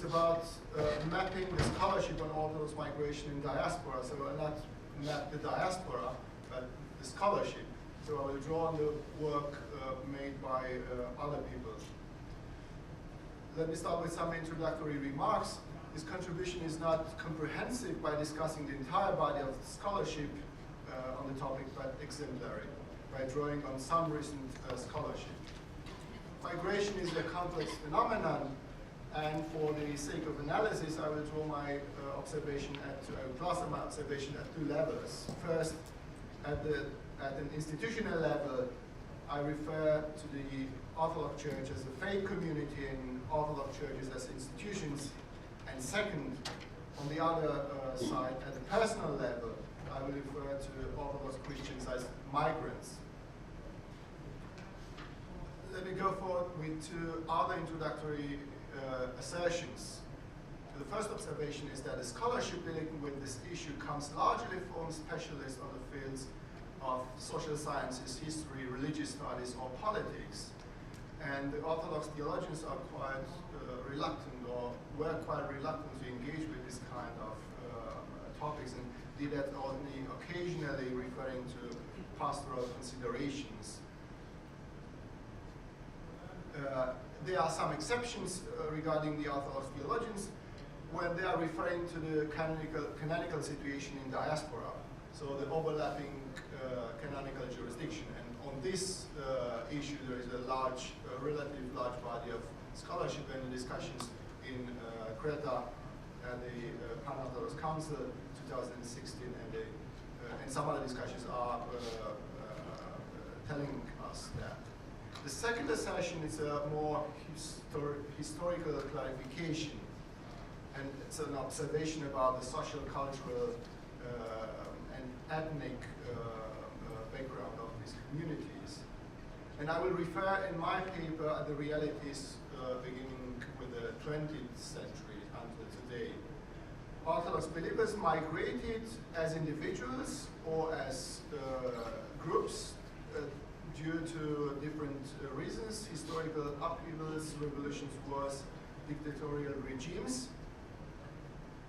about mapping the scholarship on Orthodox migration and diaspora. So I will not map the diaspora, but the scholarship. So I will draw on the work made by other people. Let me start with some introductory remarks. This contribution is not comprehensive by discussing the entire body of scholarship on the topic, but exemplary, by drawing on some recent scholarship. Migration is a complex phenomenon, and for the sake of analysis, I will draw my observation cluster my observation at two levels. First, at an institutional level, I refer to the Orthodox Church as a faith community and Orthodox churches as institutions. And second, on the other side, at the personal level, I will refer to Orthodox Christians as migrants. Let me go forward with two other introductory assertions. The first observation is that the scholarship dealing with this issue comes largely from specialists on the fields of social sciences, history, religious studies, or politics. And the Orthodox theologians are quite reluctant, or were quite reluctant to engage with this kind of topics, and did that only occasionally referring to pastoral considerations. There are some exceptions regarding the Orthodox theologians when they are referring to the canonical situation in diaspora, so the overlapping canonical jurisdiction. And on this issue, there is a relatively large body of scholarship and discussions in Creta at the Pan-Orthodox Council 2016, and some other discussions are telling us that. The second assertion is a more historical clarification, and it's an observation about the social, cultural, and ethnic background of these communities. And I will refer in my paper at the realities beginning with the 20th century until today. Orthodox believers migrated as individuals or as groups due to different reasons: historical upheavals, revolutions, wars, dictatorial regimes.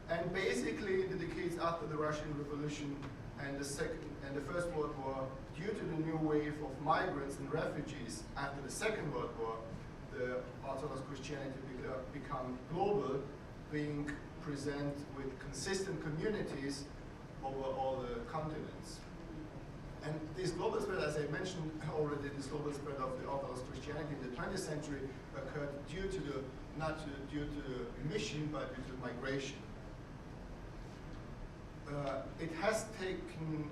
And basically, in the decades after the Russian Revolution and the First World War, due to the new wave of migrants and refugees after the Second World War, the Orthodox Christianity become global, being present with consistent communities over all the continents. And this global spread, as I mentioned already, this global spread of the Orthodox Christianity in the 20th century occurred due to not due to mission, but due to migration. It has taken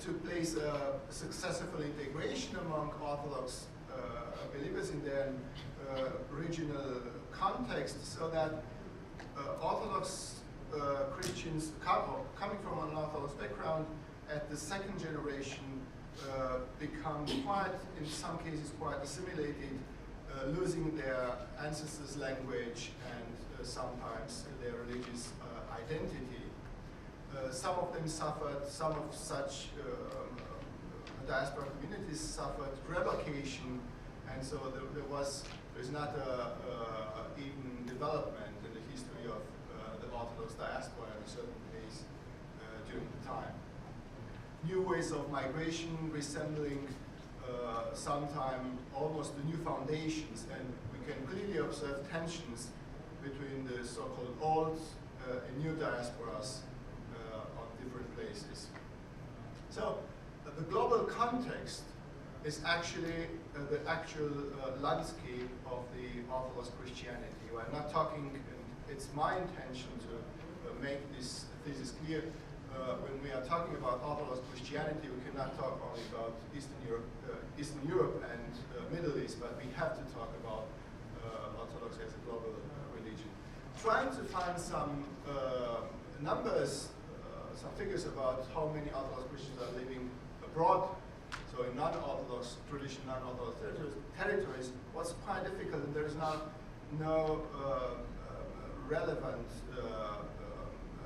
took place a successful integration among Orthodox believers in their regional context, so that Orthodox Christians coming from an Orthodox background at the second generation become quite, in some cases, quite assimilated, losing their ancestors' language and sometimes their religious identity. Some of them suffered, some of such diaspora communities suffered relocation, and so there's not a even development in the history of the Orthodox diaspora in a certain place during the time. New ways of migration resembling sometime almost the new foundations, and we can clearly observe tensions between the so-called old and new diasporas on different places. So the global context is actually the actual landscape of the Orthodox Christianity. We're not talking, and it's my intention to make this thesis clear. When we are talking about Orthodox Christianity, we cannot talk only about Eastern Europe and Middle East, but we have to talk about Orthodoxy as a global religion. Trying to find some numbers, some figures about how many Orthodox Christians are living abroad, so in non-Orthodox tradition, non-Orthodox territories, was quite difficult, and there is no relevant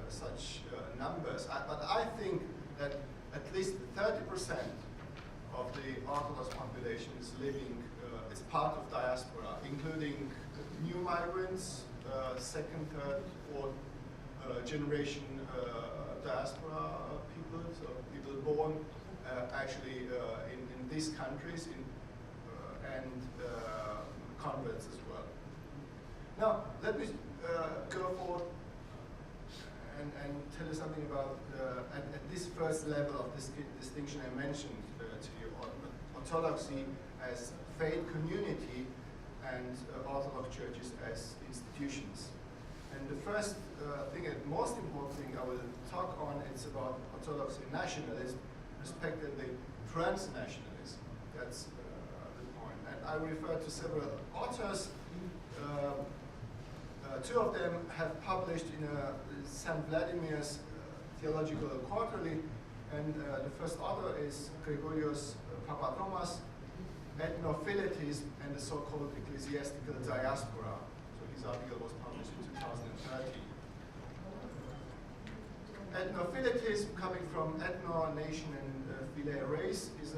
such numbers. But I think that at least 30% of the Orthodox population is living as part of diaspora, including new migrants, second, third, fourth generation diaspora people, so people born actually in these countries and converts as well. Now, let me go forward and tell you something about at this first level of this distinction I mentioned to you, Orthodoxy as faith community and Orthodox churches as institutions. And the first thing, and most important thing I will talk on, it's about Orthodoxy nationalism, respectively transnationalism. That's the point. And I refer to several authors. Two of them have published in St. Vladimir's Theological Quarterly, and the first author is Gregorios Papathomas, Ethnophiletism and the so-called ecclesiastical diaspora. So his article was published in 2013. Ethnophiletism, coming from ethno, nation, and phile, race, is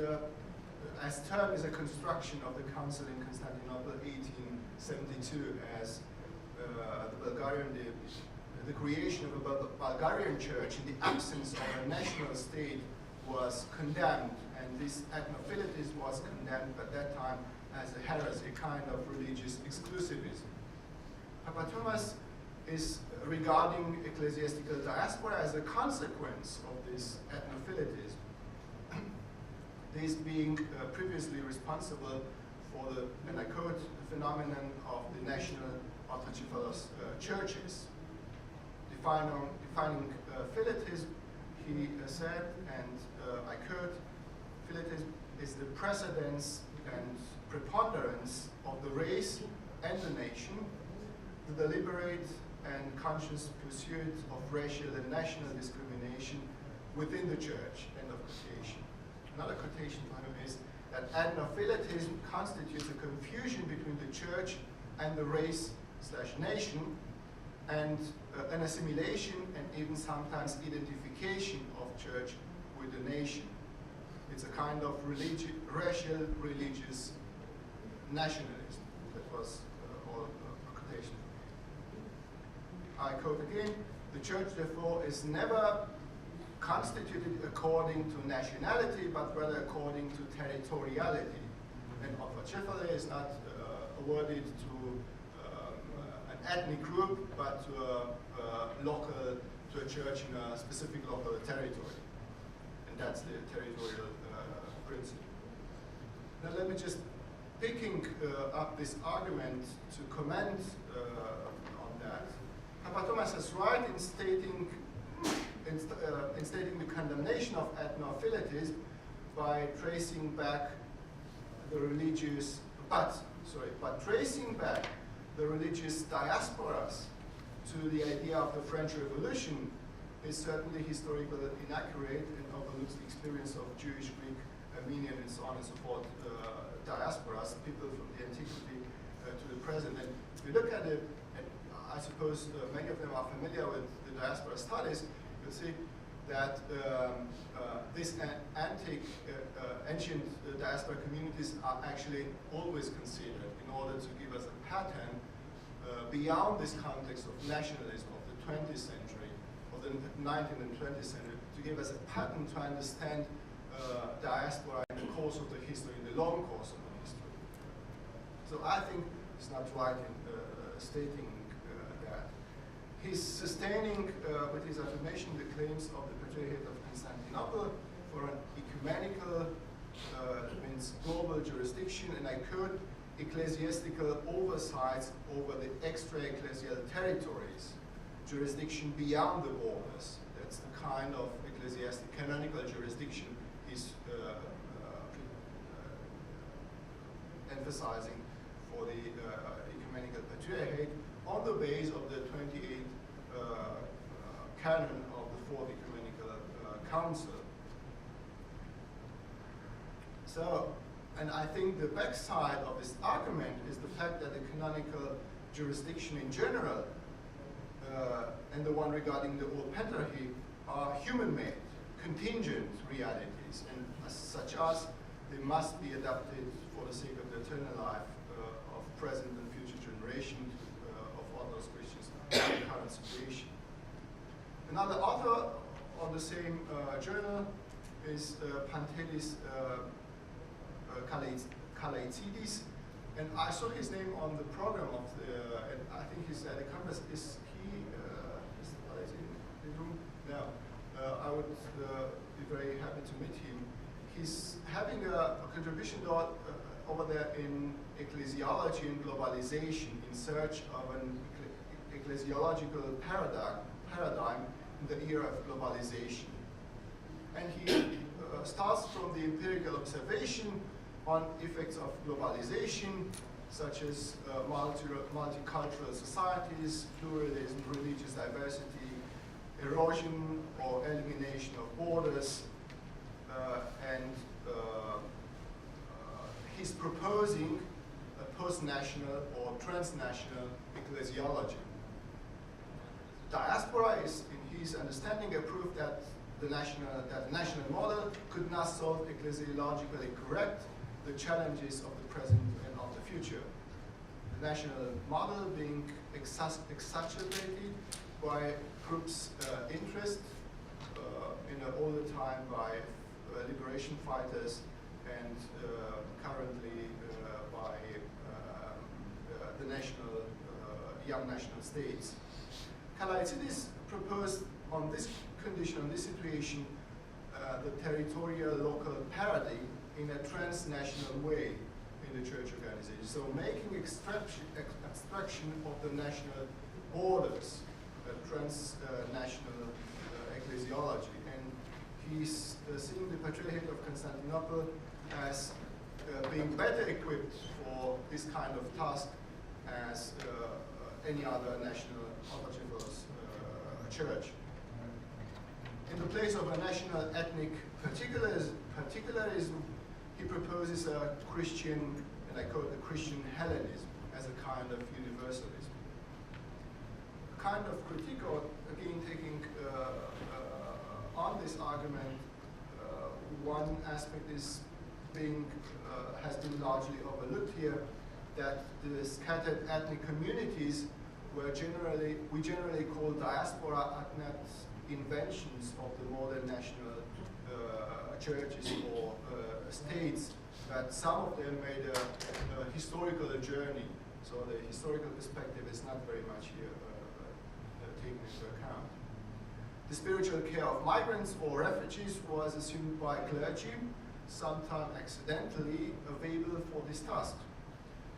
as term is a construction of the Council in Constantinople 1872 as the creation of a Bulgarian church in the absence of a national state was condemned, and this ethnophilitism was condemned at that time as a heresy, a kind of religious exclusivism. Papathomas is regarding ecclesiastical diaspora as a consequence of this ethnophilitism, this being previously responsible for the, and I quote, phenomenon of the national autocephalous churches. Defining philitism, he said, and I quote, philitism is the precedence and preponderance of the race and the nation, the deliberate and conscious pursuit of racial and national discrimination within the church, end of quotation. Another quotation from him is that ethnophilitism constitutes a confusion between the church and the race/nation, and an assimilation and even sometimes identification of church with the nation. It's a kind of racial religious nationalism. That was all quotation. I quote again, the church therefore is never constituted according to nationality, but rather according to territoriality. And autocephaly is not awarded to an ethnic group, but to a church in a specific local territory. And that's the territorial principle. Now let me just picking up this argument to comment on that. Papathomas is right in stating the condemnation of ethnophilitism by tracing back the religious, but tracing back the religious diasporas to the idea of the French Revolution is certainly historically inaccurate and overlooks the experience of Jewish, Greek, Armenian, and so on and so forth diasporas, people from the antiquity to the present. And if you look at it, and I suppose many of them are familiar with the diaspora studies, you'll see that these ancient diaspora communities are actually always considered in order to give us a pattern beyond this context of nationalism of the 20th century, of the 19th and 20th century, to give us a pattern to understand diaspora in the course of the history, in the long course of the history. So I think it's not right in stating that. He's sustaining with his affirmation the claims of the Patriarchate of Constantinople for an ecumenical, means global jurisdiction, and I quote, ecclesiastical oversights over the extra-ecclesial territories, jurisdiction beyond the borders. That's the kind of ecclesiastic canonical jurisdiction he's emphasizing for the ecumenical patriarchate on the base of the 28th canon of the Fourth Ecumenical Council. So, and I think the backside of this argument is the fact that the canonical jurisdiction in general and the one regarding the old Pentarchy are human-made, contingent realities, and such as they must be adapted for the sake of the eternal life of present and future generations of Orthodox Christians Another author on the same journal is Pantelis Kalaitidis, and I saw his name on the program of the, and I think he's at the conference. Is he in the room? No. I would be very happy to meet him. He's having a contribution over there in ecclesiology and globalization, in search of an ecclesiological paradigm in the era of globalization. And he starts from the empirical observation on effects of globalization, such as multicultural societies, pluralism, religious diversity, erosion or elimination of borders, and he's proposing a post-national or transnational ecclesiology. Diaspora is, in his understanding, a proof that the national model could not solve ecclesiologically correct the challenges of the present and of the future. The national model being exacerbated by groups' interest all the time by liberation fighters and currently by the young national states. Kalaitidis proposed on this condition, on this situation, the territorial local paradigm in a transnational way in the church organization. So making abstraction of the national borders, transnational ecclesiology. And he's seeing the Patriarchate of Constantinople as being better equipped for this kind of task as any other national Orthodox church. In the place of a national ethnic particularism, he proposes a Christian, and I quote, a Christian Hellenism as a kind of universalism. A kind of critique, or again taking on this argument, one aspect is has been largely overlooked here, that the scattered ethnic communities we generally call diaspora inventions of the modern national churches or states, that some of them made a historical journey. So the historical perspective is not very much here taken into account. The spiritual care of migrants or refugees was assumed by clergy, sometimes accidentally available for this task.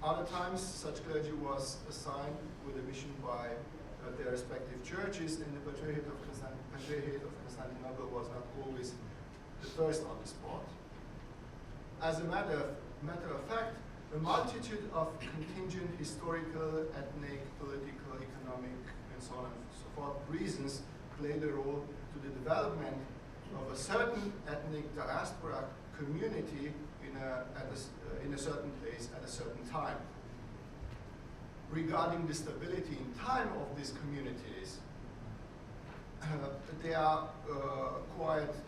Other times, such clergy was assigned with a mission by their respective churches, and the Patriarchate of Constantinople was not always the first on the spot. As a matter of fact, a multitude of contingent historical, ethnic, political, economic, and so on and so forth reasons played a role to the development of a certain ethnic diaspora community in a certain place at a certain time. Regarding the stability in time of these communities, they are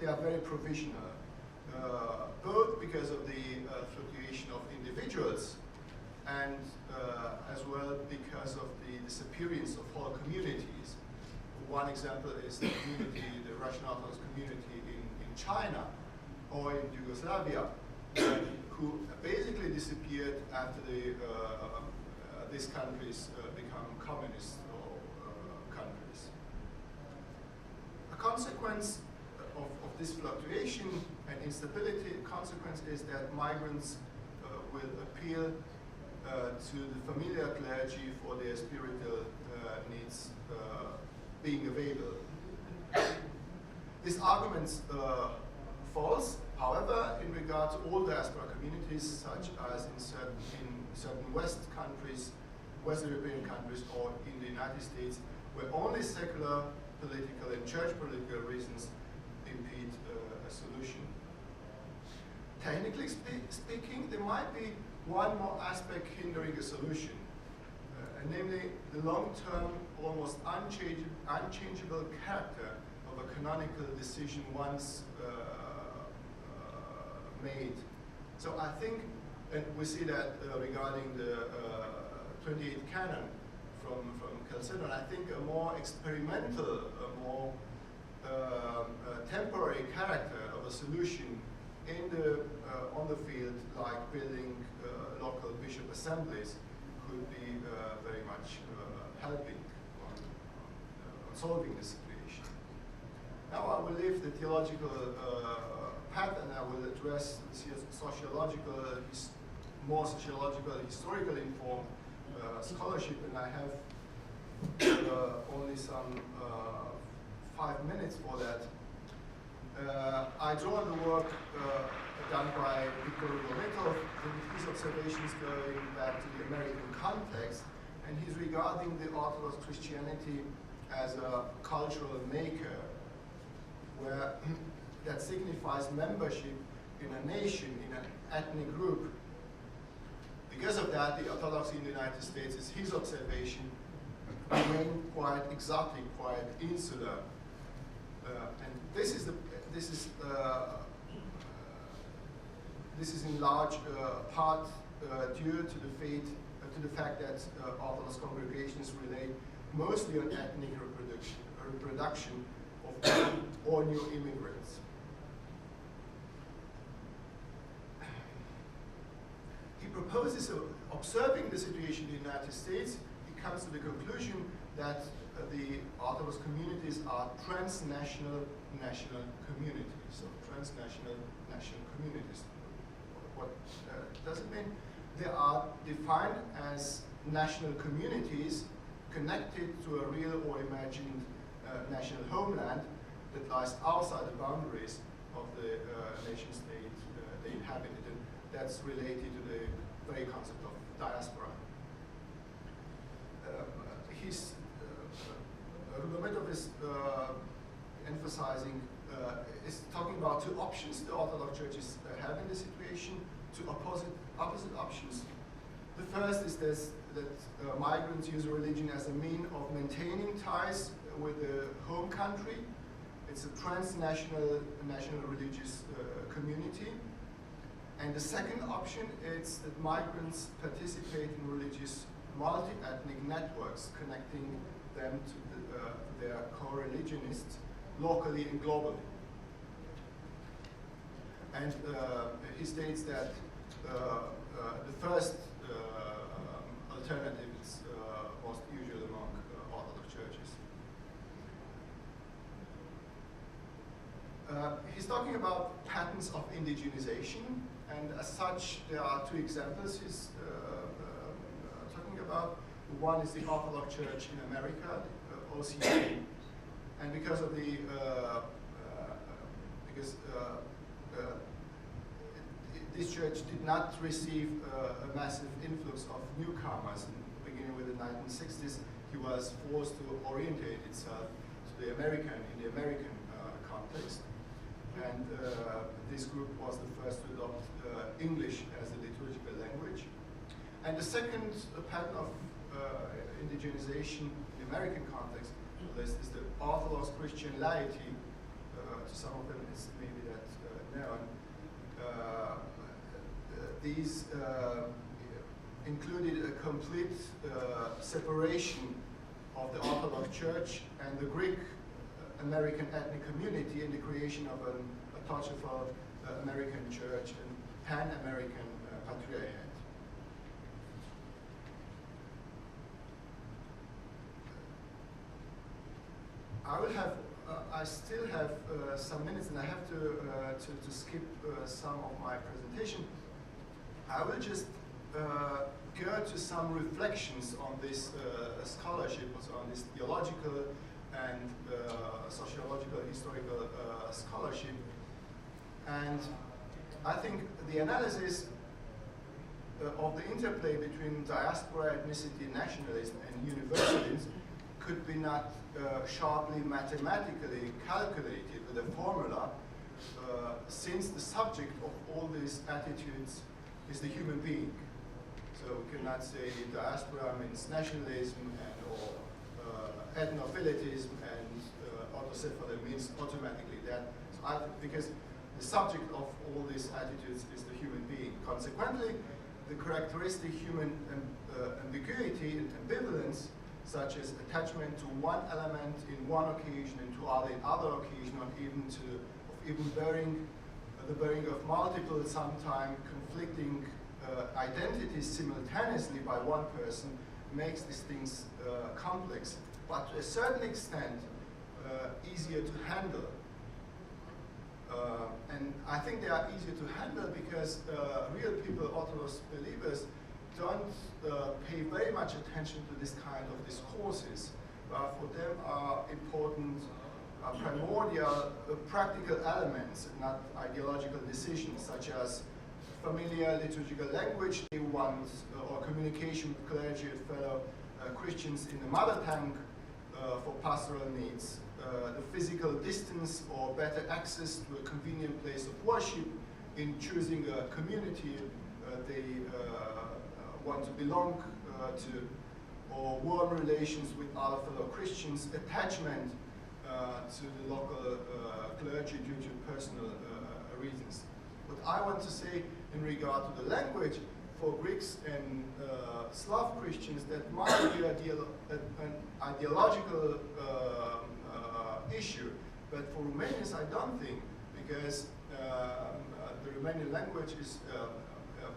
very provisional, both because of the fluctuation of individuals and as well because of the disappearance of whole communities. One example is the community, the Russian Orthodox community in China or in Yugoslavia, who basically disappeared after these countries become communist countries. A consequence of this fluctuation and instability, consequence is that migrants will appeal to the familiar clergy for their spiritual needs being available. This argument's false, however, in regard to all diaspora communities, such as in certain West European countries, or in the United States, where only secular, political, and church political reasons impede a solution. Technically speaking, there might be one more aspect hindering a solution, namely the long-term, almost unchangeable character of a canonical decision once made. So I think, and we see that regarding the 28th canon from Chalcedon, I think a more experimental, a more temporary character of a solution in the, on the field, like building local bishop assemblies, could be very much helping on solving the situation. Now I will leave the theological path and I will address the sociological, more sociological, historical informed scholarship, and I have only some 5 minutes for that. I draw on the work done by Viktor Rometov in his observations going back to the American context, and he's regarding the Orthodox Christianity as a cultural maker, where that signifies membership in a nation, in an ethnic group. Because of that, the Orthodoxy in the United States, is his observation, remain quite exotic, quite insular. And this is in large part due to the fact that Orthodox congregations rely mostly on ethnic reproduction of or new immigrants. He proposes, observing the situation in the United States, he comes to the conclusion that the Orthodox communities are transnational national communities. So transnational national communities. What does it mean? They are defined as national communities connected to a real or imagined national homeland that lies outside the boundaries of the nation state they inhabited. And that's related to the very concept of diaspora. Rometov is emphasizing, is talking about two options the Orthodox churches have in this situation, two opposite options. The first is this, that migrants use religion as a means of maintaining ties with the home country. It's a transnational national religious community. And the second option is that migrants participate in religious multi-ethnic networks, connecting them to their co-religionists locally and globally. And he states that the first alternative is most usual among Orthodox churches. He's talking about patterns of indigenization, and as such, there are two examples he's talking about. One is the Orthodox Church in America, OCA, and because of the this church did not receive a massive influx of newcomers, beginning with the 1960s, he was forced to orientate itself to the American context. And this group was the first to adopt English as a liturgical language. And the second pattern of indigenization in the American context is the Orthodox Christian laity. To some of them, it's maybe that known. These included a complete separation of the Orthodox Church and the Greek American ethnic community in the creation of a touch of American church and pan-American patriarchate. I still have some minutes, and I have to skip some of my presentation. I will just go to some reflections on this scholarship, on this theological and sociological, historical scholarship. And I think the analysis of the interplay between diaspora, ethnicity, nationalism, and universalism could be not sharply mathematically calculated with a formula, since the subject of all these attitudes is the human being. So we cannot say diaspora means nationalism or ethnophilitism, and autocephaly means automatically that. So because the subject of all these attitudes is the human being. Consequently, the characteristic human ambiguity and ambivalence such as attachment to one element in one occasion and to other in other occasion, or even the bearing of multiple, sometimes conflicting identities simultaneously by one person, makes these things complex, but to a certain extent easier to handle. And I think they are easier to handle because real people, Orthodox believers, don't pay very much attention to this kind of discourses. For them are important primordial practical elements, not ideological decisions, such as familiar liturgical language they want, or communication with clergy and fellow Christians in the mother tongue for pastoral needs, the physical distance or better access to a convenient place of worship in choosing a community they want to belong to, or warm relations with other fellow Christians, attachment to the local clergy due to personal reasons. What I want to say in regard to the language, for Greeks and Slav Christians, that might be an ideological issue, but for Romanians I don't think, because the Romanian language is,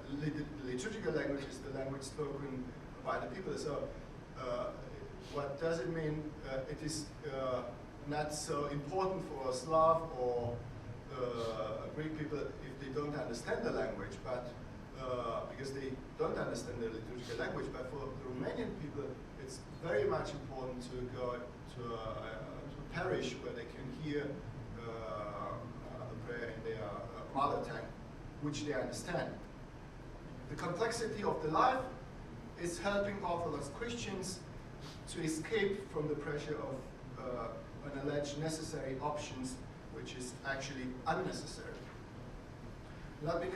the liturgical language is the language spoken by the people. So what does it mean? It is not so important for a Slav or Greek people if they don't understand the language, but because they don't understand the liturgical language. But for the Romanian people, it's very much important to go to a parish where they can hear the prayer in their mother tongue, which they understand. The complexity of the life is helping Orthodox Christians to escape from the pressure of an alleged necessary options, which is actually unnecessary. Let me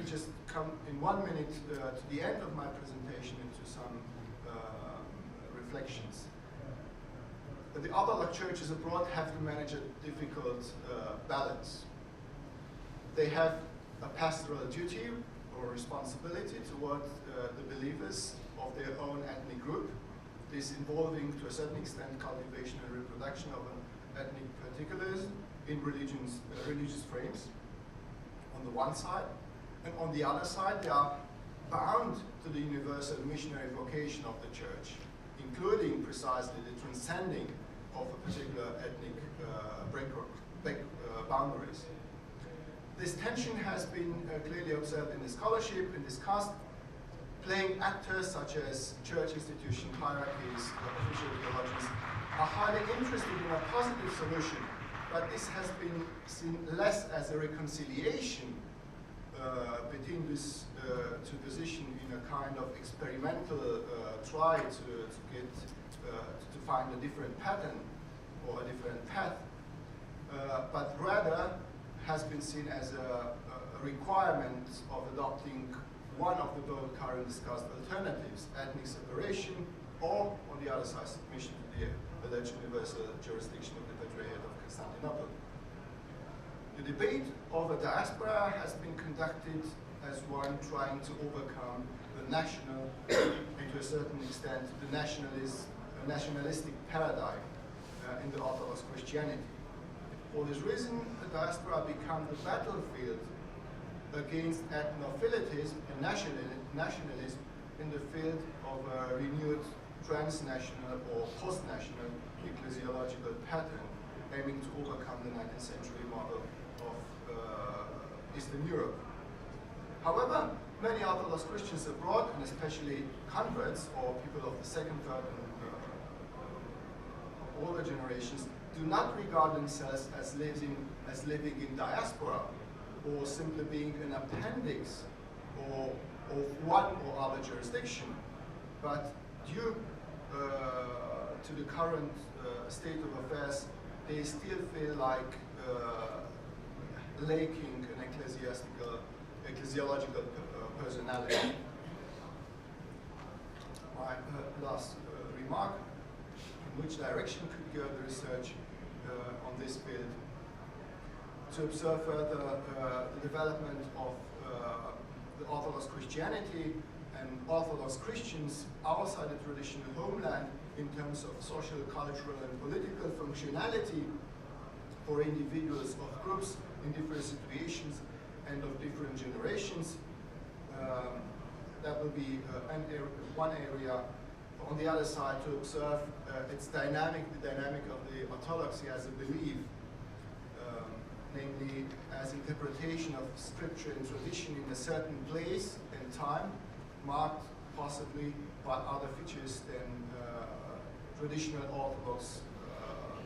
just come in 1 minute to the end of my presentation into some reflections. The Orthodox churches abroad have to manage a difficult balance. They have a pastoral duty or responsibility toward the believers of their own ethnic group. This involving, to a certain extent, cultivation and reproduction of an ethnic particularism in religious frames, on the one side, and on the other side, they are bound to the universal missionary vocation of the church, including precisely the transcending of a particular ethnic boundaries. This tension has been clearly observed in the scholarship and discussed. Playing actors such as church institution hierarchies, official theologians, are highly interested in a positive solution, but this has been seen less as a reconciliation between these two positions in a kind of experimental try to find a different pattern or a different path, but rather has been seen as a requirement of adopting one of the both current discussed alternatives, ethnic separation, or, on the other side, submission to the alleged universal jurisdiction of the Patriarchate of Constantinople. The debate over diaspora has been conducted as one trying to overcome the national, and to a certain extent, the nationalistic paradigm in the Orthodox Christianity. For this reason, the diaspora became the battlefield against ethnophilitism and nationalism in the field of a renewed transnational or post-national ecclesiological pattern, aiming to overcome the 19th century model of Eastern Europe. However, many Orthodox Christians abroad, and especially converts or people of the second, third, and older generations, do not regard themselves as living in diaspora, or simply being an appendix of one or other jurisdiction, but due to the current state of affairs, they still feel like lacking an ecclesiological personality. My last remark: in which direction could go the research on this field? To observe further the development of the Orthodox Christianity and Orthodox Christians outside the traditional homeland in terms of social, cultural, and political functionality for individuals of groups in different situations and of different generations. That will be one area. On the other side, to observe its dynamic, the dynamic of the orthodoxy as a belief, namely as interpretation of scripture and tradition in a certain place and time, marked possibly by other features than traditional Orthodox,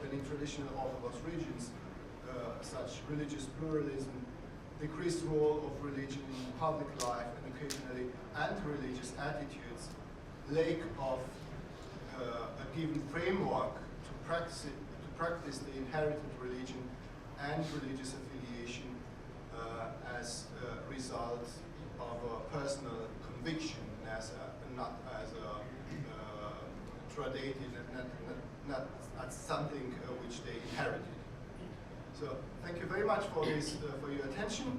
than in traditional Orthodox regions, such religious pluralism, decreased role of religion in public life, and occasionally anti-religious attitudes, lack of a given framework to practice the inherited religion and religious affiliation as a result of a personal conviction, not as a tradited, not as something which they inherited. So thank you very much for this, for your attention.